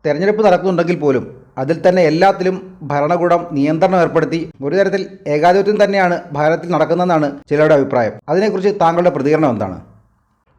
തെരഞ്ഞെടുപ്പ് നടക്കുന്നുണ്ടെങ്കിൽ പോലും അതിൽ തന്നെ എല്ലാത്തിലും ഭരണകൂടം നിയന്ത്രണം ഏർപ്പെടുത്തി ഒരു തരത്തിൽ ഏകാധിപത്യം തന്നെയാണ് ഭാരതത്തിൽ നടക്കുന്നതെന്നാണ് ചിലരുടെ അഭിപ്രായം. അതിനെക്കുറിച്ച് താങ്കളുടെ പ്രതികരണം എന്താണ്?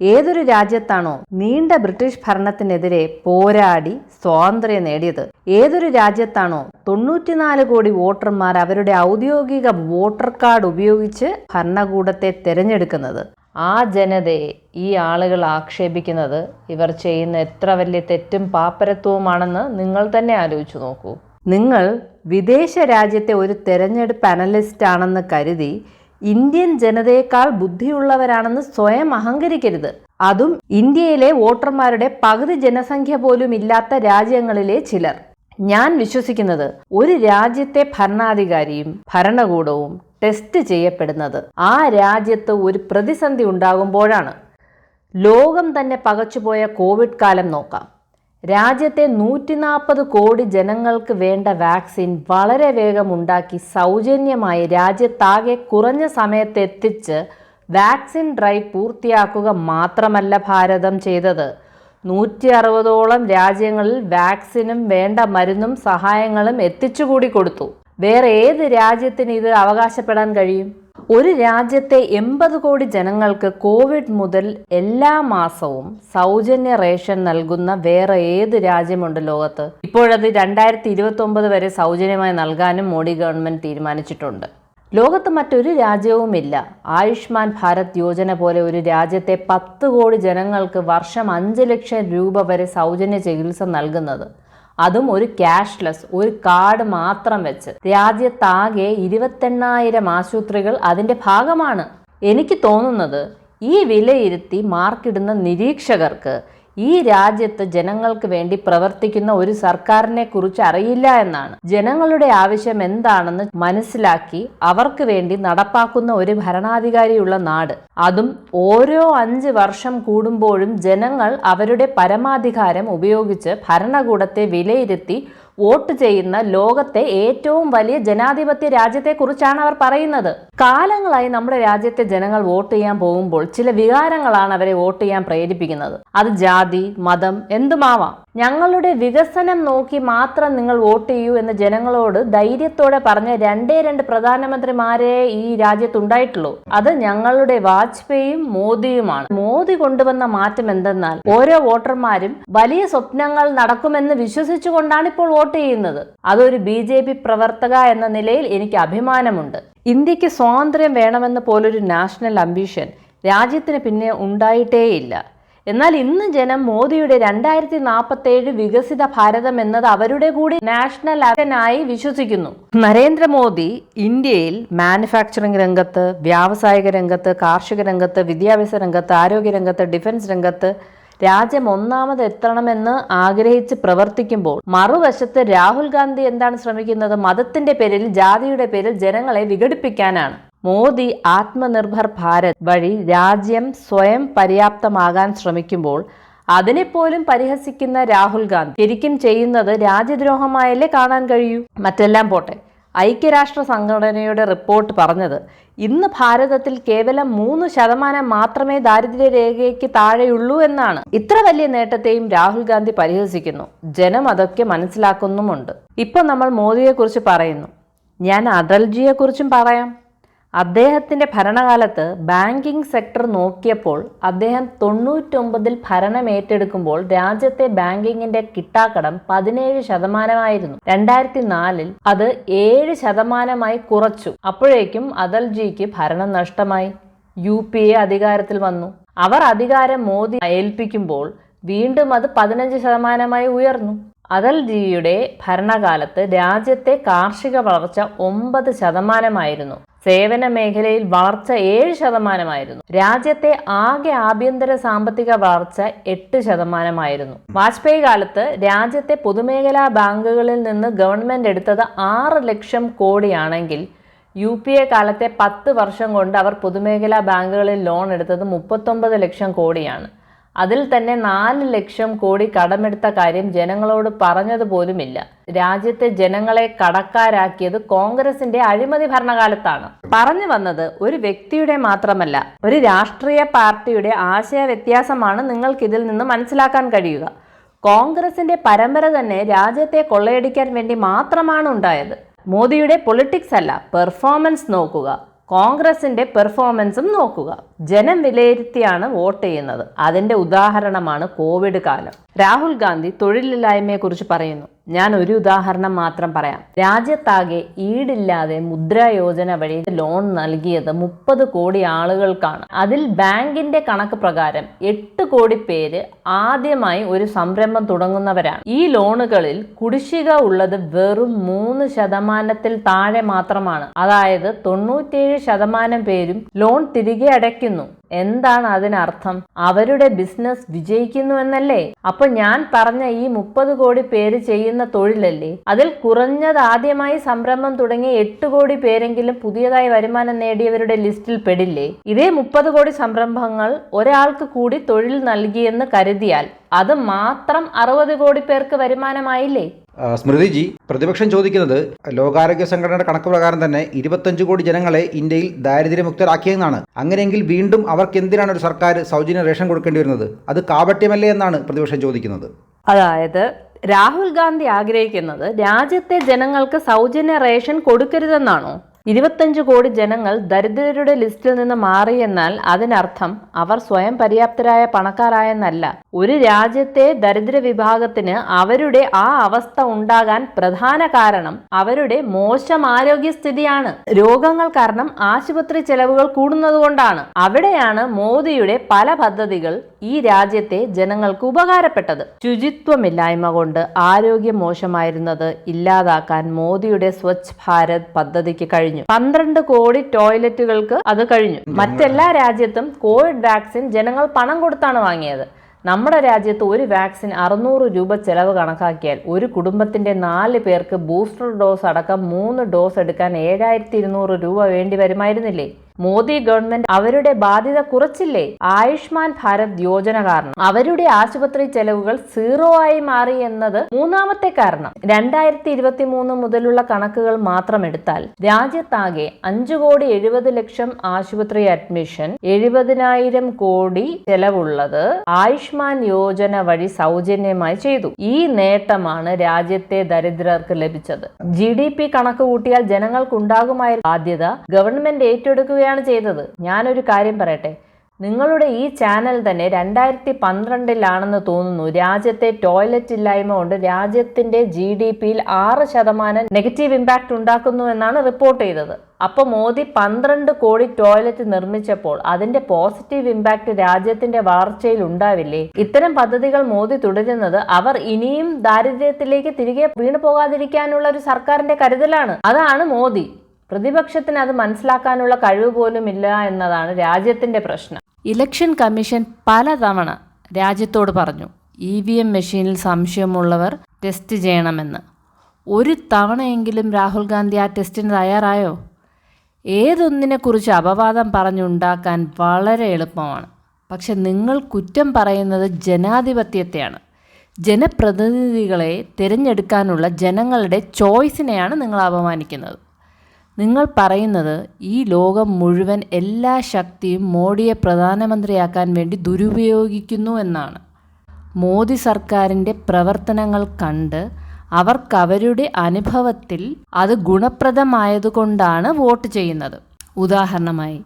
ഏതൊരു രാജ്യത്താണോ നീണ്ട ബ്രിട്ടീഷ് ഭരണത്തിനെതിരെ പോരാടി സ്വാതന്ത്ര്യം നേടിയത്, ഏതൊരു രാജ്യത്താണോ 94 കോടി വോട്ടർമാർ അവരുടെ ഔദ്യോഗിക വോട്ടർ കാർഡ് ഉപയോഗിച്ച് ഭരണകൂടത്തെ തിരഞ്ഞെടുക്കുന്നത്, ആ ജനതയെ ഈ ആളുകൾ ആക്ഷേപിക്കുന്നത് ഇവർ ചെയ്യുന്ന എത്ര വലിയ തെറ്റും പാപ്പരത്വവുമാണെന്ന് നിങ്ങൾ തന്നെ ആലോചിച്ചു നോക്കൂ. നിങ്ങൾ വിദേശ രാജ്യത്തെ ഒരു തെരഞ്ഞെടുപ്പ് അനലിസ്റ്റ് ആണെന്ന് കരുതി ഇന്ത്യൻ ജനതയേക്കാൾ ബുദ്ധിയുള്ളവരാണെന്ന് സ്വയം അഹങ്കരിക്കരുത്. അതും ഇന്ത്യയിലെ വോട്ടർമാരുടെ പകുതി ജനസംഖ്യ പോലും ഇല്ലാത്ത രാജ്യങ്ങളിലെ ചിലർ. ഞാൻ വിശ്വസിക്കുന്നത് ഒരു രാജ്യത്തെ ഭരണാധികാരിയും ഭരണകൂടവും ടെസ്റ്റ് ചെയ്യപ്പെടുന്നത് ആ രാജ്യത്ത് ഒരു പ്രതിസന്ധി ഉണ്ടാകുമ്പോഴാണ്. ലോകം തന്നെ പകച്ചുപോയ കോവിഡ് കാലം നോക്കാം. രാജ്യത്തെ 140 കോടി ജനങ്ങൾക്ക് വേണ്ട വാക്സിൻ വളരെ വേഗം ഉണ്ടാക്കി സൗജന്യമായി രാജ്യത്താകെ കുറഞ്ഞ സമയത്ത് എത്തിച്ച് വാക്സിൻ ഡ്രൈവ് പൂർത്തിയാക്കുക മാത്രമല്ല ഭാരതം ചെയ്തത്. 160ഓളം രാജ്യങ്ങളിൽ വാക്സിനും വേണ്ട മരുന്നും സഹായങ്ങളും എത്തിച്ചുകൂടി കൊടുത്തു. വേറെ ഏത് രാജ്യത്തിന് ഇത് അവകാശപ്പെടാൻ കഴിയും? ഒരു രാജ്യത്തെ 80 കോടി ജനങ്ങൾക്ക് കോവിഡ് മുതൽ എല്ലാ മാസവും സൗജന്യ റേഷൻ നൽകുന്ന വേറെ ഏത് രാജ്യമുണ്ട് ലോകത്ത്? ഇപ്പോഴത് 2029 വരെ സൗജന്യമായി നൽകാനും മോഡി ഗവൺമെന്റ് തീരുമാനിച്ചിട്ടുണ്ട്. ലോകത്ത് മറ്റൊരു രാജ്യവുമില്ല ആയുഷ്മാൻ ഭാരത് യോജന പോലെ ഒരു രാജ്യത്തെ 10 കോടി ജനങ്ങൾക്ക് വർഷം 5 ലക്ഷം രൂപ വരെ സൗജന്യ ചികിത്സ നൽകുന്നത്. അതും ഒരു ക്യാഷ്ലെസ്, ഒരു കാർഡ് മാത്രം വെച്ച്. രാജ്യത്താകെ 28,000 ആശുപത്രികൾ അതിൻ്റെ ഭാഗമാണ്. എനിക്ക് തോന്നുന്നത് ഈ വിലയിരുത്തി മാർക്കിടുന്ന നിരീക്ഷകർക്ക് ഈ രാജ്യത്ത് ജനങ്ങൾക്ക് വേണ്ടി പ്രവർത്തിക്കുന്ന ഒരു സർക്കാരിനെ കുറിച്ച് അറിയില്ല എന്നാണ്. ജനങ്ങളുടെ ആവശ്യം എന്താണെന്ന് മനസ്സിലാക്കി അവർക്ക് വേണ്ടി നടപ്പാക്കുന്ന ഒരു ഭരണാധികാരിയുള്ള നാട്. അതും ഓരോ 5 വർഷം കൂടുമ്പോഴും ജനങ്ങൾ അവരുടെ പരമാധികാരം ഉപയോഗിച്ച് ഭരണകൂടത്തെ വിലയിരുത്തി വോട്ട് ചെയ്യുന്ന ലോകത്തെ ഏറ്റവും വലിയ ജനാധിപത്യ രാജ്യത്തെക്കുറിച്ചാണ് അവർ പറയുന്നത്. കാലങ്ങളായി നമ്മുടെ രാജ്യത്തെ ജനങ്ങൾ വോട്ട് ചെയ്യാൻ പോകുമ്പോൾ ചില വികാരങ്ങളാണ് അവരെ വോട്ട് ചെയ്യാൻ പ്രേരിപ്പിക്കുന്നത്. അത് ജാതി, മതം എന്തുമാവാം. ഞങ്ങളുടെ വികസനം നോക്കി മാത്രം നിങ്ങൾ വോട്ട് ചെയ്യൂ എന്ന് ജനങ്ങളോട് ധൈര്യത്തോടെ പറഞ്ഞ 2 പ്രധാനമന്ത്രിമാരെ ഈ രാജ്യത്തുണ്ടായിട്ടുള്ളൂ. അത് ഞങ്ങളുടെ വാജ്പേയിയും മോദിയുമാണ്. മോദി കൊണ്ടുവന്ന മാറ്റം എന്തെന്നാൽ ഓരോ വോട്ടർമാരും വലിയ സ്വപ്നങ്ങൾ നടക്കുമെന്ന് വിശ്വസിച്ചുകൊണ്ടാണ് ഇപ്പോൾ വോട്ട് ചെയ്യുന്നത്. അതൊരു BJP പ്രവർത്തക എന്ന നിലയിൽ എനിക്ക് അഭിമാനമുണ്ട്. ഇന്ത്യക്ക് സ്വാതന്ത്ര്യം വേണമെന്ന് പോലൊരു നാഷണൽ അംബിഷൻ രാജ്യത്തിന് പിന്നെ ഉണ്ടായിട്ടേയില്ല. എന്നാൽ ഇന്ന് ജനം മോദിയുടെ 2047 വികസിത ഭാരതം എന്നത് അവരുടെ കൂടി നാഷണൽ ആയി വിശ്വസിക്കുന്നു. നരേന്ദ്രമോദി ഇന്ത്യയിൽ മാനുഫാക്ചറിംഗ് രംഗത്ത്, വ്യാവസായിക രംഗത്ത്, കാർഷിക രംഗത്ത്, വിദ്യാഭ്യാസ രംഗത്ത്, ആരോഗ്യ രംഗത്ത്, ഡിഫൻസ് രംഗത്ത് രാജ്യം ഒന്നാമത് എത്തണമെന്ന് ആഗ്രഹിച്ച് പ്രവർത്തിക്കുമ്പോൾ മറുവശത്ത് രാഹുൽ ഗാന്ധി എന്താണ് ശ്രമിക്കുന്നത്? മതത്തിന്റെ പേരിൽ, ജാതിയുടെ പേരിൽ ജനങ്ങളെ വിഘടിപ്പിക്കാനാണ്. മോദി ആത്മനിർഭർ ഭാരത് വഴി രാജ്യം സ്വയം പര്യാപ്തമാകാൻ ശ്രമിക്കുമ്പോൾ അതിനെപ്പോലും പരിഹസിക്കുന്ന രാഹുൽ ഗാന്ധി ശരിക്കും ചെയ്യുന്നത് രാജ്യദ്രോഹമായല്ലേ കാണാൻ കഴിയൂ. മറ്റെല്ലാം പോട്ടെ, ഐക്യരാഷ്ട്ര സംഘടനയുടെ റിപ്പോർട്ട് പറഞ്ഞത് ഇന്ന് ഭാരതത്തിൽ കേവലം 3% മാത്രമേ ദാരിദ്ര്യരേഖയ്ക്ക് താഴെയുള്ളൂ എന്നാണ്. ഇത്ര വലിയ നേട്ടത്തെയും രാഹുൽ ഗാന്ധി പരിഹസിക്കുന്നു. ജനം അതൊക്കെ മനസ്സിലാക്കുന്നുമുണ്ട്. ഇപ്പൊ നമ്മൾ മോദിയെക്കുറിച്ച് പറയുന്നു, ഞാൻ അടൽജിയെക്കുറിച്ചും പറയാം. അദ്ദേഹത്തിൻ്റെ ഭരണകാലത്ത് ബാങ്കിങ് സെക്ടർ നോക്കിയപ്പോൾ അദ്ദേഹം 99 ഭരണം ഏറ്റെടുക്കുമ്പോൾ രാജ്യത്തെ ബാങ്കിങ്ങിന്റെ കിട്ടാക്കടം 17%. 2004 അത് 7% കുറച്ചു. അപ്പോഴേക്കും അടൽജിക്ക് ഭരണം നഷ്ടമായി. UPA അധികാരത്തിൽ വന്നു. അവർ അധികാരം മോദി ഏൽപ്പിക്കുമ്പോൾ വീണ്ടും അത് 15% ഉയർന്നു. അടൽജിയുടെ ഭരണകാലത്ത് രാജ്യത്തെ കാർഷിക വളർച്ച 9%. സേവന മേഖലയിൽ വളർച്ച 7%. രാജ്യത്തെ ആകെ ആഭ്യന്തര സാമ്പത്തിക വളർച്ച 8%. വാജ്പേയി കാലത്ത് രാജ്യത്തെ പൊതുമേഖലാ ബാങ്കുകളിൽ നിന്ന് ഗവൺമെന്റ് എടുത്തത് 6 ലക്ഷം കോടിയാണെങ്കിൽ UPA കാലത്തെ 10 വർഷം കൊണ്ട് അവർ പൊതുമേഖലാ ബാങ്കുകളിൽ ലോൺ എടുത്തത് 39 ലക്ഷം കോടിയാണ്. അതിൽ തന്നെ 4 ലക്ഷം കോടി കടമെടുത്ത കാര്യം ജനങ്ങളോട് പറഞ്ഞതുപോലുമില്ല. രാജ്യത്തെ ജനങ്ങളെ കടക്കാരാക്കിയത് കോൺഗ്രസിന്റെ അഴിമതി ഭരണകാലത്താണ്. പറഞ്ഞു വന്നത് ഒരു വ്യക്തിയുടെ മാത്രമല്ല, ഒരു രാഷ്ട്രീയ പാർട്ടിയുടെ ആശയ വ്യത്യാസമാണ് നിങ്ങൾക്ക് ഇതിൽ നിന്ന് മനസ്സിലാക്കാൻ കഴിയുക. കോൺഗ്രസിന്റെ പരമ്പര തന്നെ രാജ്യത്തെ കൊള്ളയടിക്കാൻ വേണ്ടി മാത്രമാണ് ഉണ്ടായത്. മോദിയുടെ പൊളിറ്റിക്സ് അല്ല, പെർഫോമൻസ് നോക്കുക. കോൺഗ്രസിന്റെ പെർഫോമൻസും നോക്കുക. ജനം വിലയിരുത്തിയാണ് വോട്ട് ചെയ്യുന്നത്. അതിന്റെ ഉദാഹരണമാണ് കോവിഡ് കാലം. രാഹുൽ ഗാന്ധി തൊഴിലില്ലായ്മയെക്കുറിച്ച് പറയുന്നു. ഞാൻ ഒരു ഉദാഹരണം മാത്രം പറയാം. രാജ്യത്താകെ ഈടില്ലാതെ മുദ്രാ യോജന വഴി ലോൺ നൽകിയത് 30 കോടി ആളുകൾക്കാണ്. അതിൽ ബാങ്കിന്റെ കണക്ക് പ്രകാരം 8 കോടി പേര് ആദ്യമായി ഒരു സംരംഭം തുടങ്ങുന്നവരാണ്. ഈ ലോണുകളിൽ കുടിശ്ശിക ഉള്ളത് വെറും 3% താഴെ മാത്രമാണ്. അതായത് 97% പേരും ലോൺ തിരികെ അടയ്ക്കുന്നു. എന്താണ് അതിനർത്ഥം? അവരുടെ ബിസിനസ് വിജയിക്കുന്നു എന്നല്ലേ? അപ്പൊ ഞാൻ പറഞ്ഞ ഈ 30 കോടി പേര് ചെയ്യുന്ന തൊഴിലല്ലേ? അതിൽ കുറഞ്ഞത് ആദ്യമായി സംരംഭം തുടങ്ങിയ 8 കോടി പേരെങ്കിലും പുതിയതായി വരുമാനം നേടിയവരുടെ ലിസ്റ്റിൽ പെടില്ലേ? ഇതേ 30 കോടി സംരംഭങ്ങൾ ഒരാൾക്ക് കൂടി തൊഴിൽ നൽകിയെന്ന് കരുതിയാൽ അത് മാത്രം 60 കോടി പേർക്ക് വരുമാനമായില്ലേ? സ്മൃതിജി, പ്രതിപക്ഷം ചോദിക്കുന്നത് ലോകാരോഗ്യ സംഘടനയുടെ കണക്ക് പ്രകാരം തന്നെ 25 കോടി ജനങ്ങളെ ഇന്ത്യയിൽ ദാരിദ്ര്യമുക്തരാക്കിയെന്നാണ്. അങ്ങനെയെങ്കിൽ വീണ്ടും അവർക്ക് എന്തിനാണ് ഒരു സർക്കാർ സൗജന്യ റേഷൻ കൊടുക്കേണ്ടി വരുന്നത്? അത് കാപട്യമല്ലേ എന്നാണ് പ്രതിപക്ഷം ചോദിക്കുന്നത്. അതായത് രാഹുൽ ഗാന്ധി ആഗ്രഹിക്കുന്നത് രാജ്യത്തെ ജനങ്ങൾക്ക് സൗജന്യ റേഷൻ കൊടുക്കരുതെന്നാണോ? 25 കോടി ജനങ്ങൾ ദരിദ്രരുടെ ലിസ്റ്റിൽ നിന്ന് മാറിയെന്നാൽ അതിനർത്ഥം അവർ സ്വയം പര്യാപ്തരായ പണക്കാരായെന്നല്ല. ഒരു രാജ്യത്തെ ദരിദ്ര വിഭാഗത്തിന് അവരുടെ ആ അവസ്ഥ ഉണ്ടാകാൻ പ്രധാന കാരണം അവരുടെ മോശം ആരോഗ്യസ്ഥിതിയാണ്. രോഗങ്ങൾ കാരണം ആശുപത്രി ചെലവുകൾ കൂടുന്നതുകൊണ്ടാണ്. അവിടെയാണ് മോദിയുടെ പല പദ്ധതികൾ ഈ രാജ്യത്തെ ജനങ്ങൾക്ക് ഉപകാരപ്പെട്ടത്. ശുചിത്വമില്ലായ്മ കൊണ്ട് ആരോഗ്യം മോശമായിരുന്നത് ഇല്ലാതാക്കാൻ മോദിയുടെ സ്വച്ഛ് ഭാരത് പദ്ധതിക്ക് കഴിഞ്ഞു. 12 കോടി ടോയ്ലറ്റുകൾക്ക് അത് കഴിഞ്ഞു. മറ്റെല്ലാ രാജ്യത്തും കോവിഡ് വാക്സിൻ ജനങ്ങൾ പണം കൊടുത്താണ് വാങ്ങിയത്. നമ്മുടെ രാജ്യത്ത് ഒരു വാക്സിൻ 600 രൂപ ചെലവ് കണക്കാക്കിയാൽ ഒരു കുടുംബത്തിന്റെ 4 പേർക്ക് ബൂസ്റ്റർ ഡോസ് അടക്കം 3 ഡോസ് എടുക്കാൻ 7200 രൂപ വേണ്ടി വരുമായിരുന്നില്ലേ? മോദി ഗവൺമെന്റ് അവരുടെ ബാധ്യത കുറച്ചില്ലേ? ആയുഷ്മാൻ ഭാരത് യോജന കാരണം അവരുടെ ആശുപത്രി ചെലവുകൾ 0 ആയി മാറി എന്നത് മൂന്നാമത്തെ കാരണം. 2023 മുതലുള്ള കണക്കുകൾ മാത്രം എടുത്താൽ രാജ്യത്താകെ 5,70,00,000 ആശുപത്രി അഡ്മിഷൻ, 70,000 കോടി ചെലവുള്ളത് ആയുഷ്മാൻ യോജന വഴി സൗജന്യമായി ചെയ്തു. ഈ നേട്ടമാണ് രാജ്യത്തെ ദരിദ്രർക്ക് ലഭിച്ചത്. GDP കണക്ക് കൂട്ടിയാൽ ജനങ്ങൾക്കുണ്ടാകുമായ ബാധ്യത ഗവൺമെന്റ് ഏറ്റെടുക്കുക ചെയ്തത്. ഞാനൊരു കാര്യം പറയട്ടെ, നിങ്ങളുടെ ഈ ചാനൽ തന്നെ 2012 തോന്നുന്നു രാജ്യത്തെ ടോയ്ലറ്റ് ഇല്ലായ്മ കൊണ്ട് രാജ്യത്തിന്റെ GDPയിൽ 6% നെഗറ്റീവ് ഇമ്പാക്ട് ഉണ്ടാക്കുന്നു എന്നാണ് റിപ്പോർട്ട് ചെയ്തത്. അപ്പോൾ മോദി 12 കോടി ടോയ്ലറ്റ് നിർമ്മിച്ചപ്പോൾ അതിന്റെ പോസിറ്റീവ് ഇമ്പാക്ട് രാജ്യത്തിന്റെ വളർച്ചയിൽ ഉണ്ടാവില്ലേ? ഇത്തരം പദ്ധതികൾ മോദി തുടരുന്നത് അവർ ഇനിയും ദാരിദ്ര്യത്തിലേക്ക് തിരികെ വീണു പോകാതിരിക്കാനുള്ള ഒരു സർക്കാരിന്റെ കരുതലാണ്. അതാണ് മോദി. പ്രതിപക്ഷത്തിന് അത് മനസ്സിലാക്കാനുള്ള കഴിവ് പോലും ഇല്ല എന്നതാണ് രാജ്യത്തിന്റെ പ്രശ്നം. ഇലക്ഷൻ കമ്മീഷൻ പലതവണ രാജ്യത്തോട് പറഞ്ഞു EVM മെഷീനിൽ സംശയമുള്ളവർ ടെസ്റ്റ് ചെയ്യണമെന്ന്. ഒരു തവണയെങ്കിലും രാഹുൽ ഗാന്ധി ആ ടെസ്റ്റിന് തയ്യാറായോ? ഏതൊന്നിനെക്കുറിച്ച് അപവാദം പറഞ്ഞുണ്ടാക്കാൻ വളരെ എളുപ്പമാണ്. പക്ഷെ നിങ്ങൾ കുറ്റം പറയുന്നത് ജനാധിപത്യത്തെയാണ്. ജനപ്രതിനിധികളെ തിരഞ്ഞെടുക്കാനുള്ള ജനങ്ങളുടെ ചോയ്സിനെയാണ് നിങ്ങൾ അപമാനിക്കുന്നത്. നിങ്ങൾ പറയുന്നത് ഈ ലോകം മുഴുവൻ എല്ലാ ശക്തിയും മോഡിയെ പ്രധാനമന്ത്രിയാക്കാൻ വേണ്ടി ദുരുപയോഗിക്കുന്നു എന്നാണ്. മോദി സർക്കാരിൻ്റെ പ്രവർത്തനങ്ങൾ കണ്ട് അവർക്കവരുടെ അനുഭവത്തിൽ അത് ഗുണപ്രദമായതുകൊണ്ടാണ് വോട്ട് ചെയ്യുന്നത്. ഉദാഹരണമായി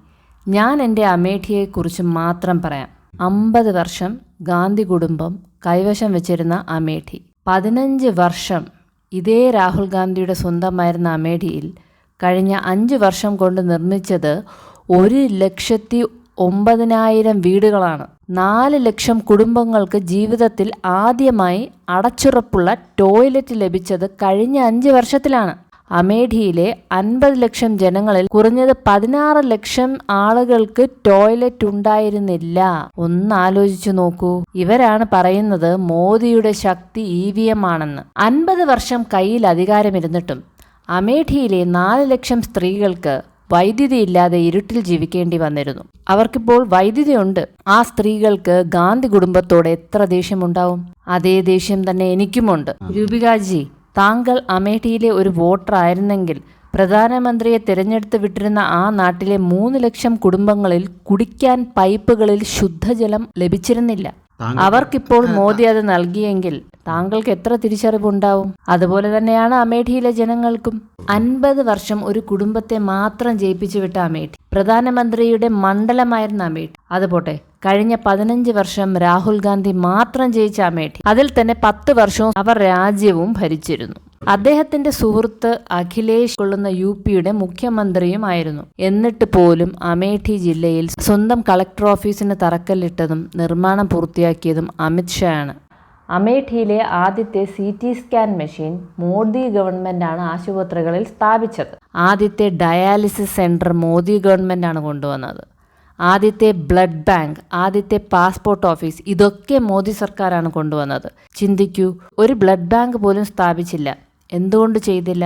ഞാൻ എൻ്റെ അമേഠിയെക്കുറിച്ച് മാത്രം പറയാം. 50 വർഷം ഗാന്ധി കുടുംബം കൈവശം വെച്ചിരുന്ന അമേഠി, 15 വർഷം ഇതേ രാഹുൽ ഗാന്ധിയുടെ സ്വന്തമായിരുന്ന അമേഠിയിൽ കഴിഞ്ഞ 5 വർഷം കൊണ്ട് നിർമ്മിച്ചത് 1,09,000 വീടുകളാണ്. 4 ലക്ഷം കുടുംബങ്ങൾക്ക് ജീവിതത്തിൽ ആദ്യമായി അടച്ചുറപ്പുള്ള ടോയ്ലറ്റ് ലഭിച്ചത് കഴിഞ്ഞ 5 വർഷത്തിലാണ്. അമേഠിയിലെ 50 ലക്ഷം ജനങ്ങളിൽ കുറഞ്ഞത് 16 ലക്ഷം ആളുകൾക്ക് ടോയ്ലറ്റ് ഉണ്ടായിരുന്നില്ല. ഒന്നാലോചിച്ചു നോക്കൂ. ഇവരാണ് പറയുന്നത് മോദിയുടെ ശക്തി EVM ആണെന്ന്. 50 വർഷം കയ്യിൽ അധികാരമിരുന്നിട്ടും അമേഠിയിലെ 4 ലക്ഷം സ്ത്രീകൾക്ക് വൈദ്യുതി ഇല്ലാതെ ഇരുട്ടിൽ ജീവിക്കേണ്ടി വന്നിരുന്നു. അവർക്കിപ്പോൾ വൈദ്യുതി ഉണ്ട്. ആ സ്ത്രീകൾക്ക് ഗാന്ധി കുടുംബത്തോട് എത്ര ദേഷ്യമുണ്ടാവും? അതേ ദേഷ്യം തന്നെ എനിക്കുമുണ്ട്. രൂപികാജി, താങ്കൾ അമേഠിയിലെ ഒരു വോട്ടർ ആയിരുന്നെങ്കിൽ പ്രധാനമന്ത്രിയെ തിരഞ്ഞെടുത്ത് വിട്ടിരുന്ന ആ നാട്ടിലെ 3 ലക്ഷം കുടുംബങ്ങളിൽ കുടിക്കാൻ പൈപ്പുകളിൽ ശുദ്ധജലം ലഭിച്ചിരുന്നില്ല. അവർക്കിപ്പോൾ മോദി അത് നൽകിയെങ്കിൽ താങ്കൾക്ക് എത്ര തിരിച്ചറിവുണ്ടാവും? അതുപോലെ തന്നെയാണ് അമേഠിയിലെ ജനങ്ങൾക്കും. 50 വർഷം ഒരു കുടുംബത്തെ മാത്രം ജയിപ്പിച്ചു വിട്ട അമേഠി, പ്രധാനമന്ത്രിയുടെ മണ്ഡലമായിരുന്ന അമേഠി. അതുപോട്ടെ, കഴിഞ്ഞ 15 വർഷം രാഹുൽ ഗാന്ധി മാത്രം ജയിച്ച അമേഠി, അതിൽ തന്നെ 10 വർഷവും അവർ രാജ്യവും ഭരിച്ചിരുന്നു. അദ്ദേഹത്തിന്റെ സുഹൃത്ത് അഖിലേഷ് കൊള്ളുന്ന UPയുടെ മുഖ്യമന്ത്രിയുമായിരുന്നു. എന്നിട്ട് പോലും അമേഠി ജില്ലയിൽ സ്വന്തം കളക്ടർ ഓഫീസിന് തറക്കല്ലിട്ടതും നിർമ്മാണം പൂർത്തിയാക്കിയതും അമിത് ഷാ ആണ്. അമേഠിയിലെ ആദ്യത്തെ CT സ്കാൻ മെഷീൻ മോദി ഗവൺമെന്റാണ് ആശുപത്രികളിൽ സ്ഥാപിച്ചത്. ആദ്യത്തെ ഡയാലിസിസ് സെന്റർ മോദി ഗവൺമെന്റാണ് കൊണ്ടുവന്നത്. ആദ്യത്തെ ബ്ലഡ് ബാങ്ക്, ആദ്യത്തെ പാസ്പോർട്ട് ഓഫീസ്, ഇതൊക്കെ മോദി സർക്കാരാണ് കൊണ്ടുവന്നത്. ചിന്തിക്കൂ, ഒരു ബ്ലഡ് ബാങ്ക് പോലും സ്ഥാപിച്ചില്ല. എന്തുകൊണ്ട് ചെയ്തില്ല?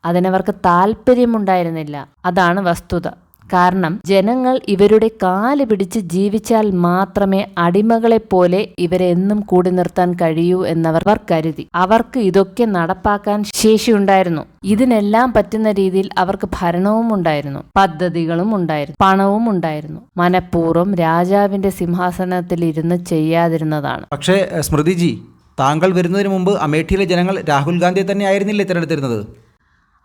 അതിനവർക്ക് താല്പര്യമുണ്ടായിരുന്നില്ല. അതാണ് വസ്തുത. കാരണം ജനങ്ങൾ ഇവരുടെ കാല് പിടിച്ച് ജീവിച്ചാൽ മാത്രമേ അടിമകളെപ്പോലെ ഇവരെ എന്നും കൂടി നിർത്താൻ കഴിയൂ എന്നവർ കരുതി. അവർക്ക് ഇതൊക്കെ നടപ്പാക്കാൻ ശേഷിയുണ്ടായിരുന്നു. ഇതിനെല്ലാം പറ്റുന്ന രീതിയിൽ അവർക്ക് ഭരണവും ഉണ്ടായിരുന്നു, പദ്ധതികളും ഉണ്ടായിരുന്നു, പണവും ഉണ്ടായിരുന്നു. മനഃപൂർവ്വം രാജാവിന്റെ സിംഹാസനത്തിൽ ഇരുന്ന് ചെയ്യാതിരുന്നതാണ്. പക്ഷേ സ്മൃതിജി, താങ്കൾ വരുന്നതിന് മുമ്പ് അമേഠിയിലെ ജനങ്ങൾ രാഹുൽ ഗാന്ധിയെ തന്നെ ആയിരുന്നില്ലേ തിരഞ്ഞെടുത്തിരുന്നത്?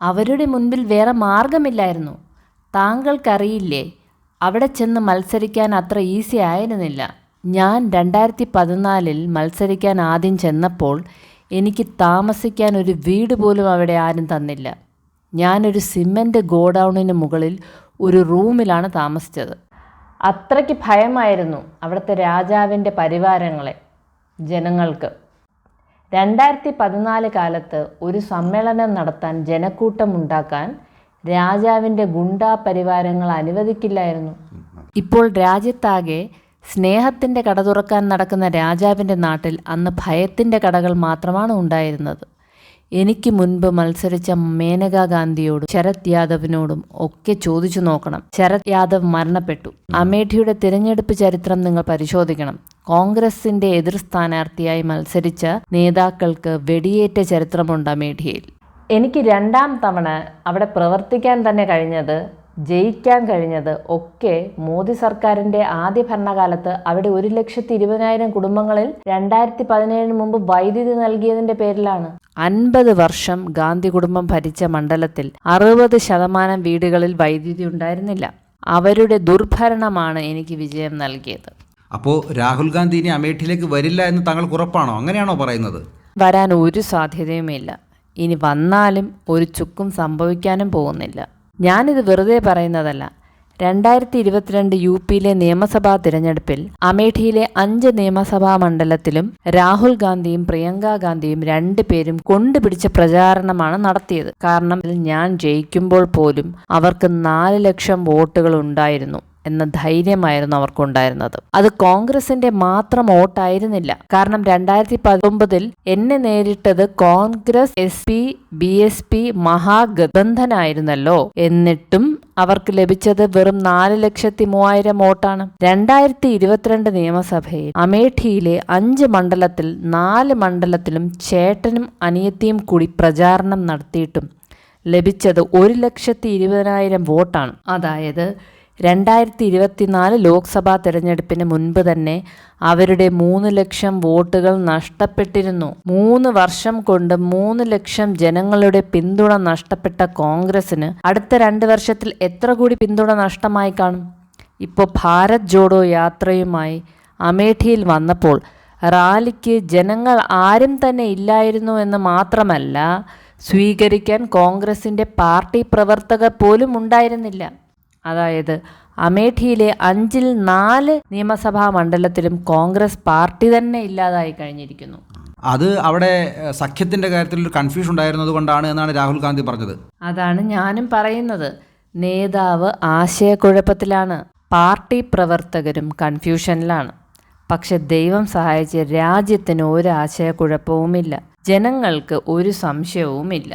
അവരുടെ മുൻപിൽ വേറെ മാർഗമില്ലായിരുന്നു. താങ്കൾക്കറിയില്ലേ, അവിടെ ചെന്ന് മത്സരിക്കാൻ അത്ര ഈസി ആയിരുന്നില്ല. ഞാൻ 2014 മത്സരിക്കാൻ ആദ്യം ചെന്നപ്പോൾ എനിക്ക് താമസിക്കാൻ ഒരു വീട് പോലും അവിടെ ആരും തന്നില്ല. ഞാനൊരു സിമൻറ്റ് ഗോഡൗണിന് മുകളിൽ ഒരു റൂമിലാണ് താമസിച്ചത്. അത്രയ്ക്ക് ഭയമായിരുന്നു അവിടുത്തെ രാജാവിൻ്റെ പരിവാരങ്ങളെ ജനങ്ങൾക്ക്. 2014 കാലത്ത് ഒരു സമ്മേളനം നടത്താൻ ജനക്കൂട്ടമുണ്ടാക്കാൻ രാജാവിൻ്റെ ഗുണ്ടാ പരിവാരങ്ങൾ അനുവദിക്കില്ലായിരുന്നു. ഇപ്പോൾ രാജ്യത്താകെ സ്നേഹത്തിൻ്റെ കട തുറക്കാൻ നടക്കുന്ന രാജാവിൻ്റെ നാട്ടിൽ അന്ന് ഭയത്തിൻ്റെ കടകൾ മാത്രമാണ് ഉണ്ടായിരുന്നത്. എനിക്ക് മുൻപ് മത്സരിച്ച മേനകാ ഗാന്ധിയോടും ശരത് യാദവിനോടും ഒക്കെ ചോദിച്ചു നോക്കണം. ശരത് യാദവ് മരണപ്പെട്ടു. അമേഠിയുടെ തിരഞ്ഞെടുപ്പ് ചരിത്രം നിങ്ങൾ പരിശോധിക്കണം. കോൺഗ്രസിന്റെ എതിർ സ്ഥാനാർത്ഥിയായി മത്സരിച്ച നേതാക്കൾക്ക് വെടിയേറ്റ ചരിത്രമുണ്ട് അമേഠിയിൽ. എനിക്ക് 2ാം തവണ അവിടെ പ്രവർത്തിക്കാൻ തന്നെ കഴിഞ്ഞത്, ജയിക്കാൻ കഴിഞ്ഞത് ഒക്കെ മോദി സർക്കാരിൻ്റെ ആദ്യ ഭരണകാലത്ത് അവിടെ 1,20,000 കുടുംബങ്ങളിൽ 2017 മുമ്പ് വൈദ്യുതി നൽകിയതിൻ്റെ പേരിലാണ്. 50 വർഷം ഗാന്ധി കുടുംബം ഭരിച്ച മണ്ഡലത്തിൽ 60% വീടുകളിൽ വൈദ്യുതി ഉണ്ടായിരുന്നില്ല. അവരുടെ ദുർഭരണമാണ് എനിക്ക് വിജയം നൽകിയത്. അപ്പോൾ രാഹുൽ ഗാന്ധി ഇനി അമേഠിയിലേക്ക് വരില്ല എന്ന് താങ്കൾക്ക് ഉറപ്പാണോ? അങ്ങനെയാണോ പറയുന്നത്? വരാൻ ഒരു സാധ്യതയുമില്ല. ഇനി വന്നാലും ഒരു ചുക്കും സംഭവിക്കാനും പോകുന്നില്ല. ഞാനിത് വെറുതെ പറയുന്നതല്ല. 2022 UPയിലെ നിയമസഭാ തിരഞ്ഞെടുപ്പിൽ അമേഠിയിലെ 5 നിയമസഭാ മണ്ഡലത്തിലും രാഹുൽ ഗാന്ധിയും പ്രിയങ്ക ഗാന്ധിയും 2 പേരും കൊണ്ടുപിടിച്ച പ്രചാരണമാണ് നടത്തിയത്. കാരണം ഞാൻ ജയിക്കുമ്പോൾ പോലും അവർക്ക് 4 ലക്ഷം വോട്ടുകൾ ഉണ്ടായിരുന്നു എന്ന ധൈര്യമായിരുന്നു അവർക്കുണ്ടായിരുന്നത്. അത് കോൺഗ്രസിന്റെ മാത്രം വോട്ടായിരുന്നില്ല. കാരണം 2019 എന്നെ നേരിട്ടത് കോൺഗ്രസ് SP BSP മഹാഗത്ബന്ധനായിരുന്നല്ലോ. എന്നിട്ടും അവർക്ക് ലഭിച്ചത് വെറും 4,03,000 വോട്ടാണ്. 2022 നിയമസഭയിൽ അമേഠിയിലെ 5 മണ്ഡലത്തിൽ 4 മണ്ഡലത്തിലും ചേട്ടനും അനിയത്തിയും കൂടി പ്രചാരണം നടത്തിയിട്ടും ലഭിച്ചത് 1,20,000 വോട്ടാണ്. അതായത് 2024 ലോക്സഭാ തെരഞ്ഞെടുപ്പിന് മുൻപ് തന്നെ അവരുടെ 3 ലക്ഷം വോട്ടുകൾ നഷ്ടപ്പെട്ടിരുന്നു. 3 വർഷം കൊണ്ട് 3 ലക്ഷം ജനങ്ങളുടെ പിന്തുണ നഷ്ടപ്പെട്ട കോൺഗ്രസിന് അടുത്ത 2 വർഷത്തിൽ എത്ര കൂടി പിന്തുണ നഷ്ടമായി കാണും? ഇപ്പോൾ ഭാരത് ജോഡോ യാത്രയുമായി അമേഠിയിൽ വന്നപ്പോൾ റാലിക്ക് ജനങ്ങൾ ആരും തന്നെ ഇല്ലായിരുന്നു എന്ന് മാത്രമല്ല, സ്വീകരിക്കാൻ കോൺഗ്രസിൻ്റെ പാർട്ടി പ്രവർത്തകർ പോലും ഉണ്ടായിരുന്നില്ല. അതായത് അമേഠിയിലെ 5-ൽ 4 നിയമസഭാ മണ്ഡലത്തിലും കോൺഗ്രസ് പാർട്ടി തന്നെ ഇല്ലാതായി കഴിഞ്ഞിരിക്കുന്നു. അത് അവിടെ സഖ്യത്തിന്റെ കാര്യത്തിൽ ഒരു കൺഫ്യൂഷൻ ഉണ്ടായിരുന്നത് കൊണ്ടാണ് എന്നാണ് രാഹുൽ ഗാന്ധി പറഞ്ഞത്. അതാണ് ഞാനും പറയുന്നത്. നേതാവ് ആശയക്കുഴപ്പത്തിലാണ്, പാർട്ടി പ്രവർത്തകരും കൺഫ്യൂഷനിലാണ്. പക്ഷെ ദൈവം സഹായിച്ച് രാജ്യത്തിന് ഒരു ആശയക്കുഴപ്പവുമില്ല, ജനങ്ങൾക്ക് ഒരു സംശയവുമില്ല.